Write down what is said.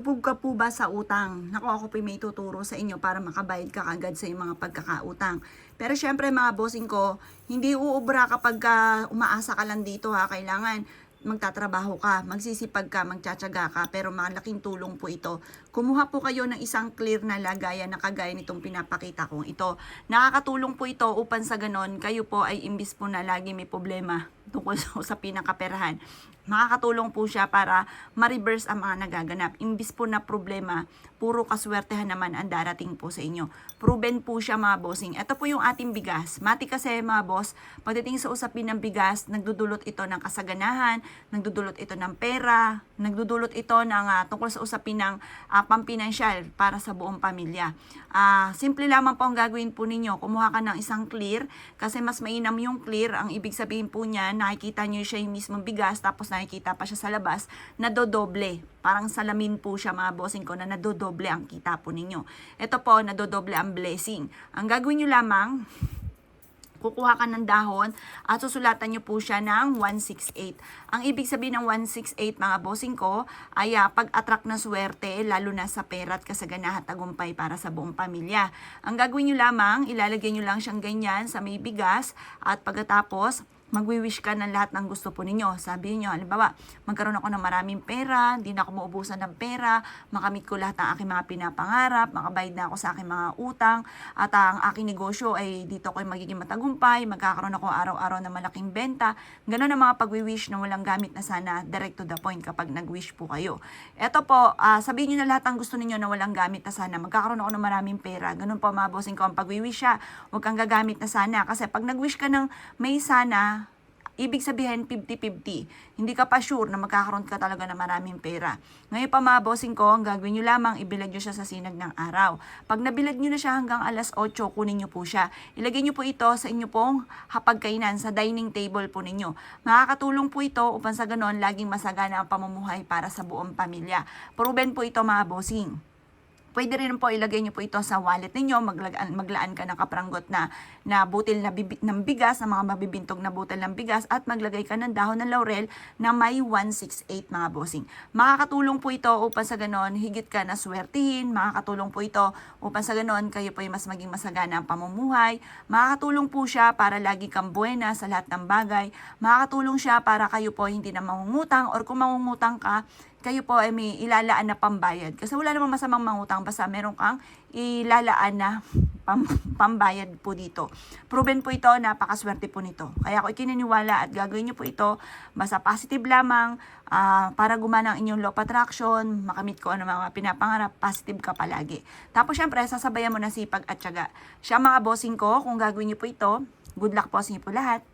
Lubog ka po ba sa utang? Naku, ako po may tuturo sa inyo para makabayad ka agad sa iyong mga pagkakautang. Pero syempre mga bossing ko, hindi uubra kapag umaasa ka lang dito ha. Kailangan magtatrabaho ka, magsisipag ka, magtsatsaga ka, pero malaking tulong po ito. Kumuha po kayo ng isang clear na lagayan na kagaya nitong pinapakita kong ito. Nakakatulong po ito upang sa ganon, kayo po ay imbis po na lagi may problema tungkol sa usapin ng kaperahan. Makakatulong po siya para ma-reverse ang mga nagaganap. Imbis po na problema, puro kaswertehan naman ang darating po sa inyo. Proven po siya mga bossing. Ito po yung ating bigas. Mati kasi mga boss, pagdating sa usapin ng bigas, nagdudulot ito ng kasaganahan, nagdudulot ito ng pera, nagdudulot ito ng tungkol sa usapin ng pampinansyal para sa buong pamilya. Simple lamang po ang gagawin po ninyo. Kumuha ka ng isang clear kasi mas mainam yung clear. Ang ibig sabihin po niya, nakikita nyo siya yung mismong bigas tapos nakikita pa siya sa labas, nadodoble. Parang salamin po siya mga bossing ko na nadodoble ang kita po ninyo. Ito po, nadodoble ang blessing. Ang gagawin nyo lamang, kukuha ka ng dahon at susulatan nyo po siya ng 168. Ang ibig sabihin ng 168 mga bossing ko ay pag-attract na swerte lalo na sa pera at kasaganahan at tagumpay para sa buong pamilya. Ang gagawin nyo lamang, ilalagay nyo lang siyang ganyan sa may bigas at pagkatapos magwi-wish ka ng lahat ng gusto po ninyo. Sabi niyo, halimbawa, magkaroon ako ng maraming pera, hindi na ako maubusan ng pera, makamit ko lahat ng aking mga pinapangarap, makabayad na ako sa aking mga utang, at ang aking negosyo ay dito ko magiging matagumpay, magkakaroon ako araw-araw ng malaking benta. Ganun ang mga pagwi-wish na walang gamit na sana, direct to the point kapag nag-wish po kayo. Ito po, sabihin niyo na lahat ng gusto ninyo na walang gamit na sana, magkakaroon ako ng maraming pera. Ganun po mga bossing ko, ang pagwi-wish siya, huwag kang gagamit na sana. Kasi pag nag-wish ka ng may sana, ibig sabihin 50-50. Hindi ka pa sure na magkakaroon ka talaga ng maraming pera. Ngayon pa mga bossing ko, ang gagawin nyo lamang, ibilad nyo siya sa sinag ng araw. Pag nabilad nyo na siya hanggang alas 8, kunin nyo po siya. Ilagay nyo po ito sa inyo pong hapagkainan, sa dining table po ninyo. Makakatulong po ito upang sa ganon, laging masagana ang pamumuhay para sa buong pamilya. Proven po ito mga bossing. Pwede rin po ilagay nyo po ito sa wallet ninyo, maglaan ka ng kapranggot na butil ng bigas, na mga mabibintog na butil ng bigas, at maglagay ka ng dahon ng laurel na may 168 mga bossing. Makakatulong po ito upang sa ganon, higit ka na swertihin, makakatulong po ito upang sa ganon, kayo po ay mas maging masagana ang pamumuhay, makakatulong po siya para lagi kang buena sa lahat ng bagay, makakatulong siya para kayo po hindi na mangungutang, or kung mangungutang ka, kayo po ay may ilalaan na pambayad. Kasi wala namang masamang mangutang basta meron kang ilalaan na pambayad po dito. Proven po ito, napakaswerte po nito. Kaya ako ikininiwala at gagawin nyo po ito, basta positive lamang, para gumana ang inyong law of attraction, makamit ko ano mga pinapangarap, positive ka palagi. Tapos syempre, sasabayan mo na sipag at tiyaga. Siya mga bossing ko, kung gagawin nyo po ito, good luck po sa inyo po lahat.